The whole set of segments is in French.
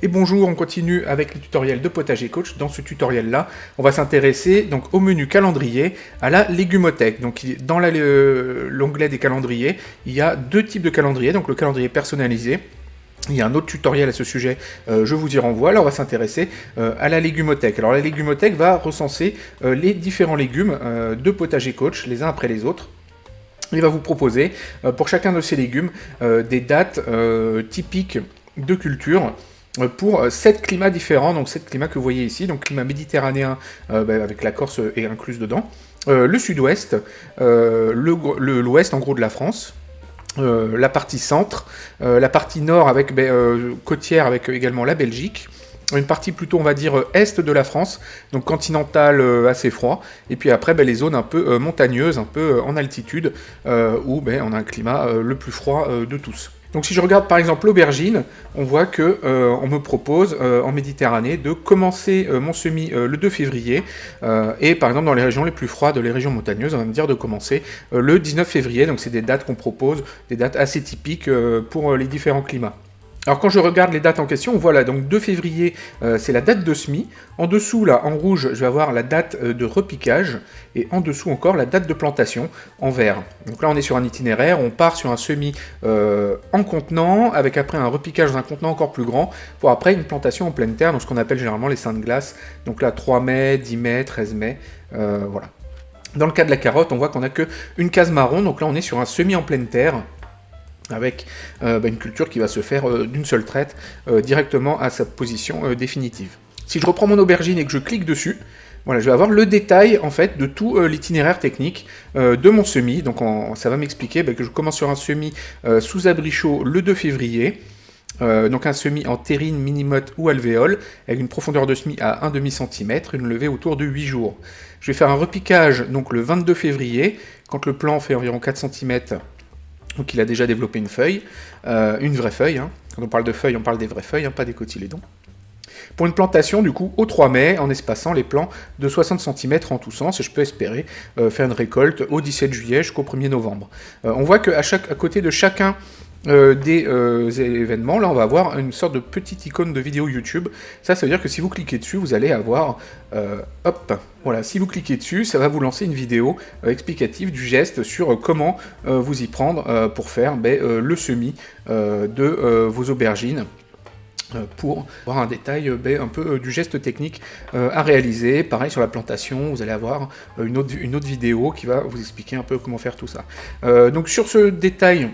Et bonjour, on continue avec les tutoriels de Potager Coach. Dans ce tutoriel-là, on va s'intéresser donc au menu calendrier, à la légumothèque. Donc dans l'onglet des calendriers, il y a deux types de calendriers. Donc le calendrier personnalisé. Il y a un autre tutoriel à ce sujet, je vous y renvoie. Là, on va s'intéresser à la légumothèque. Alors la légumothèque va recenser les différents légumes de Potager Coach, les uns après les autres. Il va vous proposer pour chacun de ces légumes des dates typiques de culture pour 7 climats différents, donc 7 climats que vous voyez ici, donc climat méditerranéen avec la Corse est incluse dedans, le sud-ouest, l'ouest en gros de la France, la partie centre, la partie nord avec côtière avec également la Belgique, une partie plutôt on va dire est de la France, donc continentale assez froid, et puis après les zones un peu montagneuses, un peu en altitude, où on a un climat le plus froid de tous. Donc si je regarde par exemple l'aubergine, on voit que on me propose en Méditerranée de commencer mon semis le 2 février, et par exemple dans les régions les plus froides, les régions montagneuses, on va me dire de commencer le 19 février, donc c'est des dates qu'on propose, des dates assez typiques pour les différents climats. Alors quand je regarde les dates en question, voilà, donc 2 février, c'est la date de semis. En dessous, là, en rouge, je vais avoir la date de repiquage. Et en dessous encore, la date de plantation en vert. Donc là, on est sur un itinéraire, on part sur un semis en contenant, avec après un repiquage dans un contenant encore plus grand, pour après une plantation en pleine terre, donc ce qu'on appelle généralement les seins de glace. Donc là, 3 mai, 10 mai, 13 mai, voilà. Dans le cas de la carotte, on voit qu'on n'a qu'une case marron, donc là, on est sur un semis en pleine terre, avec une culture qui va se faire d'une seule traite directement à sa position définitive. Si je reprends mon aubergine et que je clique dessus, voilà, je vais avoir le détail en fait de tout l'itinéraire technique de mon semis. Donc ça va m'expliquer que je commence sur un semis sous abri chaud le 2 février. Donc un semis en terrine, minimote ou alvéole, avec une profondeur de semis à 1,5 cm, une levée autour de 8 jours. Je vais faire un repiquage donc le 22 février, quand le plant fait environ 4 cm. Donc il a déjà développé une feuille, une vraie feuille. Hein. Quand on parle de feuilles, on parle des vraies feuilles, hein, pas des cotylédons. Pour une plantation, du coup, au 3 mai, en espaçant les plants de 60 cm en tous sens, et je peux espérer faire une récolte au 17 juillet jusqu'au 1er novembre. On voit qu'à côté de chacun des événements, là on va avoir une sorte de petite icône de vidéo YouTube. Ça veut dire que si vous cliquez dessus, vous allez avoir voilà, si vous cliquez dessus, ça va vous lancer une vidéo explicative du geste sur comment vous y prendre pour faire le semis de vos aubergines, pour avoir un détail un peu du geste technique à réaliser. Pareil sur la plantation, vous allez avoir une autre vidéo qui va vous expliquer un peu comment faire tout ça. Donc sur ce détail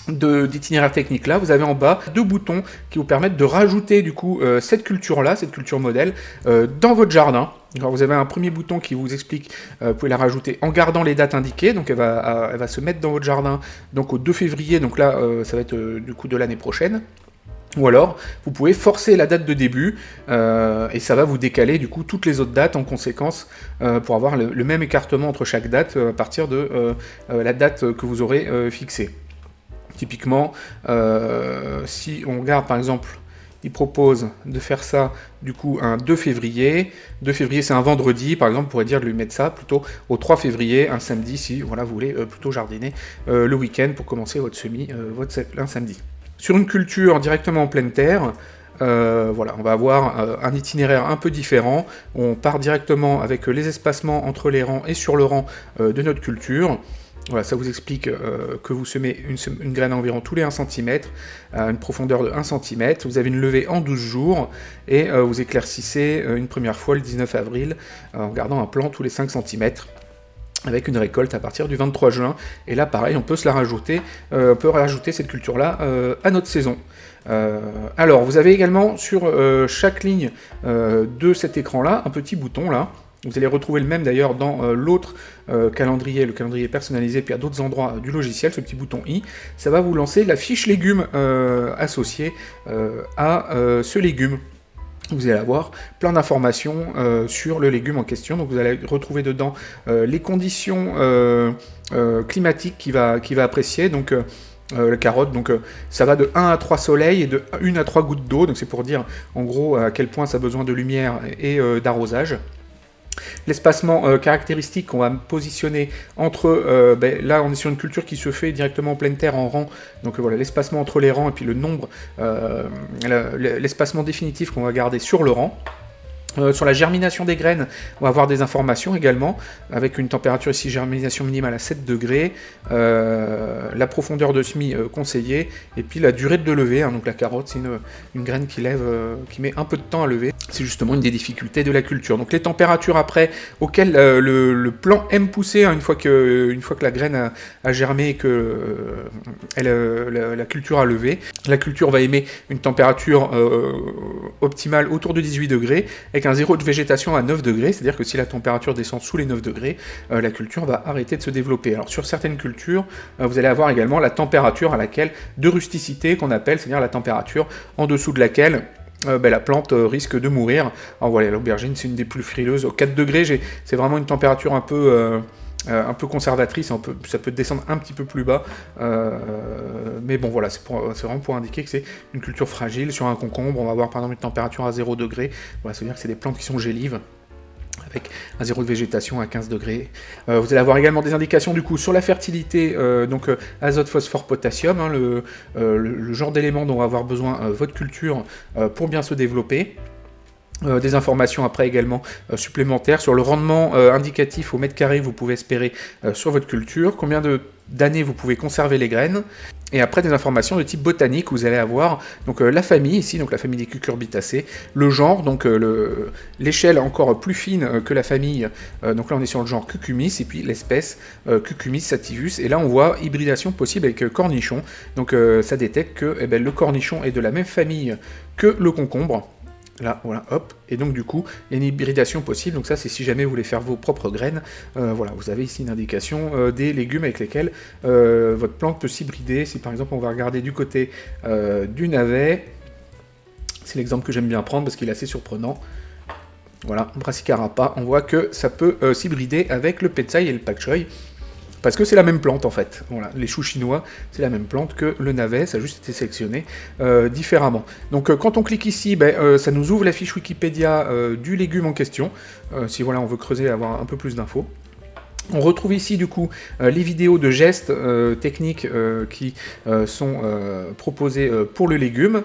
d'itinéraire technique là, vous avez en bas deux boutons qui vous permettent de rajouter du coup cette culture là, cette culture modèle dans votre jardin. Alors vous avez un premier bouton qui vous explique, vous pouvez la rajouter en gardant les dates indiquées, donc elle va se mettre dans votre jardin donc au 2 février, donc là ça va être du coup de l'année prochaine. Ou alors, vous pouvez forcer la date de début, et ça va vous décaler du coup toutes les autres dates en conséquence, pour avoir le même écartement entre chaque date à partir de la date que vous aurez fixée. Typiquement, si on regarde par exemple, il propose de faire ça du coup un 2 février. 2 février c'est un vendredi, par exemple, on pourrait dire de lui mettre ça plutôt au 3 février, un samedi, si voilà, vous voulez plutôt jardiner le week-end pour commencer votre semis un samedi. Sur une culture directement en pleine terre, voilà, on va avoir un itinéraire un peu différent. On part directement avec les espacements entre les rangs et sur le rang de notre culture. Voilà, ça vous explique que vous semez une graine environ tous les 1 cm, à une profondeur de 1 cm. Vous avez une levée en 12 jours et vous éclaircissez une première fois le 19 avril en gardant un plant tous les 5 cm. Avec une récolte à partir du 23 juin. Et là, pareil, on peut se la rajouter, on peut rajouter cette culture-là à notre saison. Alors, vous avez également sur chaque ligne de cet écran-là, un petit bouton là. Vous allez retrouver le même d'ailleurs dans l'autre calendrier, le calendrier personnalisé, puis à d'autres endroits du logiciel, ce petit bouton i. Ça va vous lancer la fiche légumes associée à ce légume. Vous allez avoir plein d'informations sur le légume en question. Donc vous allez retrouver dedans les conditions climatiques qu'il va apprécier. Donc la carotte, donc ça va de 1 à 3 soleils et de 1 à 3 gouttes d'eau. Donc c'est pour dire en gros à quel point ça a besoin de lumière et d'arrosage. L'espacement caractéristique qu'on va positionner entre, là on est sur une culture qui se fait directement en pleine terre en rang, donc voilà l'espacement entre les rangs et puis le nombre, l'espacement définitif qu'on va garder sur le rang. Sur la germination des graines, on va avoir des informations également, avec une température ici, germination minimale à 7 degrés, la profondeur de semis conseillée, et puis la durée de levée, donc la carotte, c'est une graine qui lève, qui met un peu de temps à lever, c'est justement une des difficultés de la culture. Donc les températures après, auxquelles le plant aime pousser, une fois que la graine a germé et que la culture a levé, la culture va aimer une température optimale autour de 18 degrés, avec un zéro de végétation à 9 degrés, c'est-à-dire que si la température descend sous les 9 degrés, la culture va arrêter de se développer. Alors sur certaines cultures, vous allez avoir également la température à laquelle, de rusticité qu'on appelle, c'est-à-dire la température en dessous de laquelle la plante risque de mourir. Alors voilà, l'aubergine c'est une des plus frileuses. Au 4 degrés, c'est vraiment une température un peu conservatrice, ça peut descendre un petit peu plus bas, mais bon voilà, c'est vraiment pour indiquer que c'est une culture fragile. Sur un concombre, on va avoir par exemple une température à 0 degré, voilà, ça veut dire que c'est des plantes qui sont gélives, avec un zéro de végétation à 15 degrés. Vous allez avoir également des indications du coup sur la fertilité, donc azote, phosphore, potassium, le genre d'éléments dont va avoir besoin votre culture pour bien se développer. Des informations après également supplémentaires sur le rendement indicatif au mètre carré que vous pouvez espérer sur votre culture, combien d'années vous pouvez conserver les graines, et après des informations de type botanique où vous allez avoir donc la famille ici, donc la famille des cucurbitacées, le genre, donc l'échelle encore plus fine que la famille, donc là on est sur le genre Cucumis, et puis l'espèce Cucumis sativus, et là on voit hybridation possible avec cornichon, donc ça détecte que le cornichon est de la même famille que le concombre. Là, voilà, hop, et donc du coup, il y a une hybridation possible, donc ça c'est si jamais vous voulez faire vos propres graines, voilà, vous avez ici une indication des légumes avec lesquels votre plante peut s'hybrider. Si par exemple on va regarder du côté du navet, c'est l'exemple que j'aime bien prendre parce qu'il est assez surprenant, voilà, Brassica, on voit que ça peut s'hybrider avec le petsai et le pak choi, parce que c'est la même plante en fait. Voilà, les choux chinois, c'est la même plante que le navet, ça a juste été sélectionné différemment. Donc quand on clique ici, ça nous ouvre la fiche Wikipédia du légume en question, si voilà on veut creuser et avoir un peu plus d'infos. On retrouve ici du coup les vidéos de gestes techniques qui sont proposées pour le légume.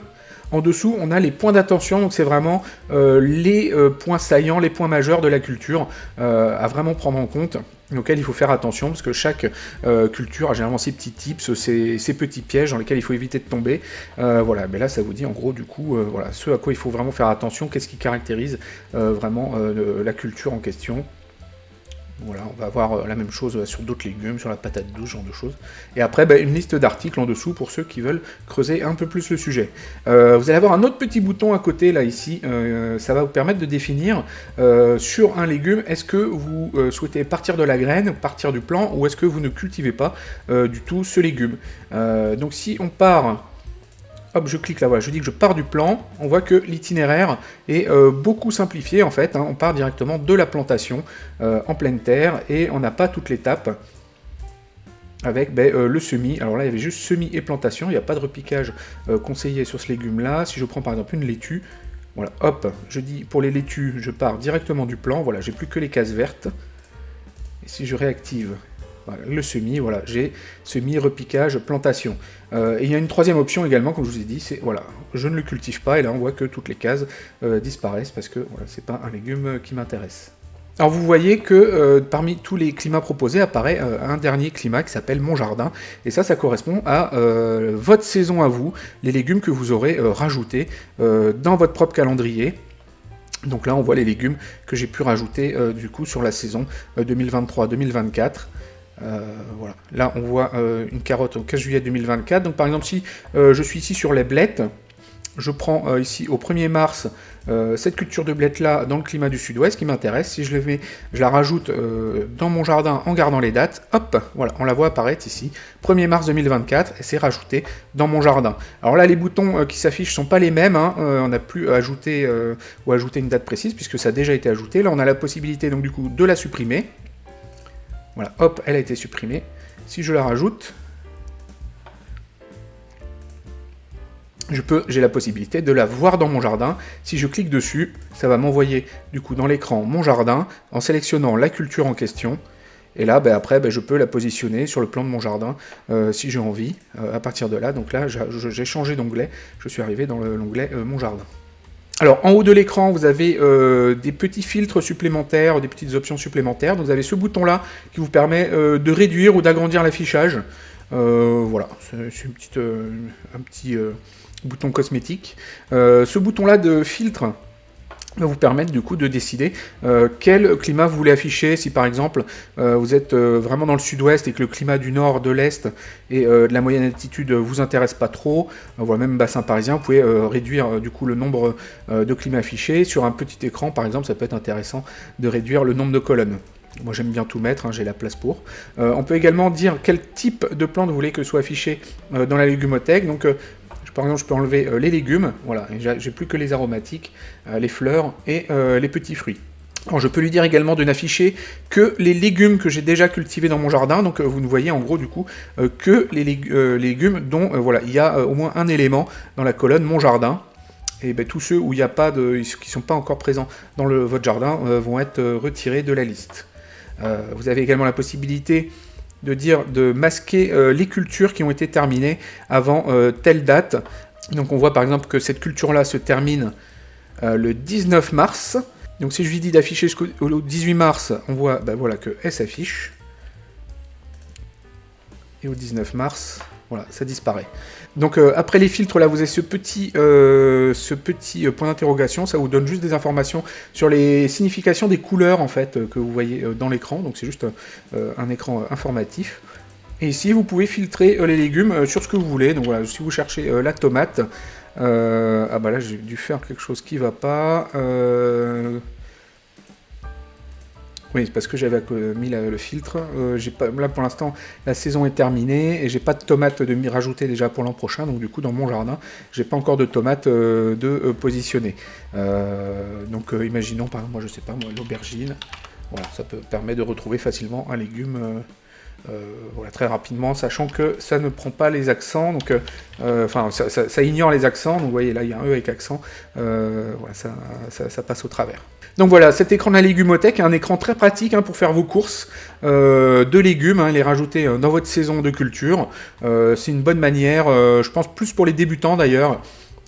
En dessous, on a les points d'attention, donc c'est vraiment les points saillants, les points majeurs de la culture à vraiment prendre en compte, auxquels il faut faire attention, parce que chaque culture a généralement ses petits tips, ses petits pièges dans lesquels il faut éviter de tomber. Voilà, mais là ça vous dit en gros du coup, voilà, ce à quoi il faut vraiment faire attention, qu'est-ce qui caractérise vraiment la culture en question. Voilà, on va avoir la même chose sur d'autres légumes, sur la patate douce, ce genre de choses. Et après, une liste d'articles en dessous pour ceux qui veulent creuser un peu plus le sujet. Vous allez avoir un autre petit bouton à côté, là, ici. Ça va vous permettre de définir sur un légume, est-ce que vous souhaitez partir de la graine, partir du plant, ou est-ce que vous ne cultivez pas du tout ce légume. Donc si on part... Hop, je clique là, voilà, je dis que je pars du plan, on voit que l'itinéraire est beaucoup simplifié en fait, on part directement de la plantation en pleine terre et on n'a pas toute l'étape avec le semis. Alors là il y avait juste semis et plantation, il n'y a pas de repiquage conseillé sur ce légume là. Si je prends par exemple une laitue, voilà, hop, je dis pour les laitues, je pars directement du plan, voilà, j'ai plus que les cases vertes. Et si je réactive... Voilà, le semis, voilà, j'ai semis, repiquage, plantation. Et il y a une troisième option également, comme je vous ai dit, c'est voilà, je ne le cultive pas, et là on voit que toutes les cases disparaissent, parce que voilà, c'est pas un légume qui m'intéresse. Alors vous voyez que parmi tous les climats proposés apparaît un dernier climat qui s'appelle Mon Jardin, et ça correspond à votre saison à vous, les légumes que vous aurez rajoutés dans votre propre calendrier. Donc là on voit les légumes que j'ai pu rajouter du coup sur la saison 2023-2024. Voilà. Là on voit une carotte au 15 juillet 2024, donc par exemple si je suis ici sur les blettes, je prends ici au 1er mars cette culture de blettes là dans le climat du sud-ouest qui m'intéresse, si je la rajoute dans mon jardin en gardant les dates, hop, voilà, on la voit apparaître ici, 1er mars 2024, et c'est rajouté dans mon jardin. Alors là les boutons qui s'affichent sont pas les mêmes, on n'a plus à ajouter ou ajouter une date précise puisque ça a déjà été ajouté, là on a la possibilité donc du coup de la supprimer. Voilà, hop, elle a été supprimée. Si je la rajoute, j'ai la possibilité de la voir dans mon jardin. Si je clique dessus, ça va m'envoyer du coup dans l'écran mon jardin en sélectionnant la culture en question. Et là, après, je peux la positionner sur le plan de mon jardin si j'ai envie, à partir de là. Donc là, j'ai changé d'onglet, je suis arrivé dans l'onglet Mon jardin. Alors, en haut de l'écran, vous avez des petits filtres supplémentaires, des petites options supplémentaires. Donc, vous avez ce bouton-là qui vous permet de réduire ou d'agrandir l'affichage. Voilà, c'est un petit bouton cosmétique. Ce bouton-là de filtre va vous permettre du coup de décider quel climat vous voulez afficher. Si par exemple vous êtes vraiment dans le sud-ouest et que le climat du nord, de l'est et de la moyenne altitude vous intéresse pas trop, voilà, même bassin parisien, vous pouvez réduire du coup le nombre de climats affichés. Sur un petit écran par exemple, ça peut être intéressant de réduire le nombre de colonnes. Moi j'aime bien tout mettre, hein, j'ai la place pour. On peut également dire quel type de plante vous voulez que soit affiché dans la légumothèque. Donc par exemple, je peux enlever les légumes, voilà, j'ai plus que les aromatiques, les fleurs et les petits fruits. Alors, je peux lui dire également de n'afficher que les légumes que j'ai déjà cultivés dans mon jardin, donc vous ne voyez en gros du coup que les légumes dont voilà, il y a au moins un élément dans la colonne Mon jardin. Et tous ceux où il n'y a pas qui ne sont pas encore présents dans votre jardin vont être retirés de la liste. Vous avez également la possibilité de masquer les cultures qui ont été terminées avant telle date. Donc on voit par exemple que cette culture-là se termine le 19 mars. Donc si je lui dis d'afficher jusqu'au 18 mars, on voit voilà, qu'elle s'affiche. Et au 19 mars, voilà, ça disparaît. Donc après les filtres, là, vous avez ce petit point d'interrogation. Ça vous donne juste des informations sur les significations des couleurs, en fait, que vous voyez dans l'écran. Donc c'est juste un écran informatif. Et ici, vous pouvez filtrer les légumes sur ce que vous voulez. Donc voilà, si vous cherchez la tomate, là, j'ai dû faire quelque chose qui ne va pas. Oui, parce que j'avais mis le filtre. Là, pour l'instant, la saison est terminée et j'ai pas de tomates de m'y rajouter déjà pour l'an prochain. Donc, du coup, dans mon jardin, j'ai pas encore de tomates de positionner. Imaginons, par exemple, moi, je sais pas, l'aubergine. Voilà, ça permet de retrouver facilement un légume voilà, très rapidement, sachant que ça ne prend pas les accents. Donc, ça ignore les accents. Donc, vous voyez, là, il y a un E avec accent. Voilà, ça passe au travers. Donc voilà, cet écran de la légumothèque est un écran très pratique pour faire vos courses de légumes, les rajouter dans votre saison de culture. C'est une bonne manière, je pense plus pour les débutants d'ailleurs,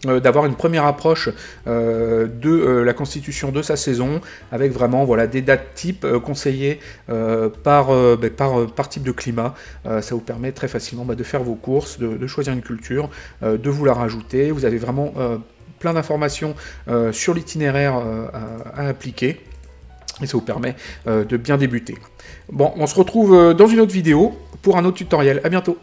d'avoir une première approche de la constitution de sa saison, avec vraiment voilà, des dates types conseillées par type de climat. Ça vous permet très facilement de faire vos courses, de choisir une culture, de vous la rajouter. Vous avez vraiment plein d'informations sur l'itinéraire à appliquer, et ça vous permet de bien débuter. Bon, on se retrouve dans une autre vidéo pour un autre tutoriel. À bientôt.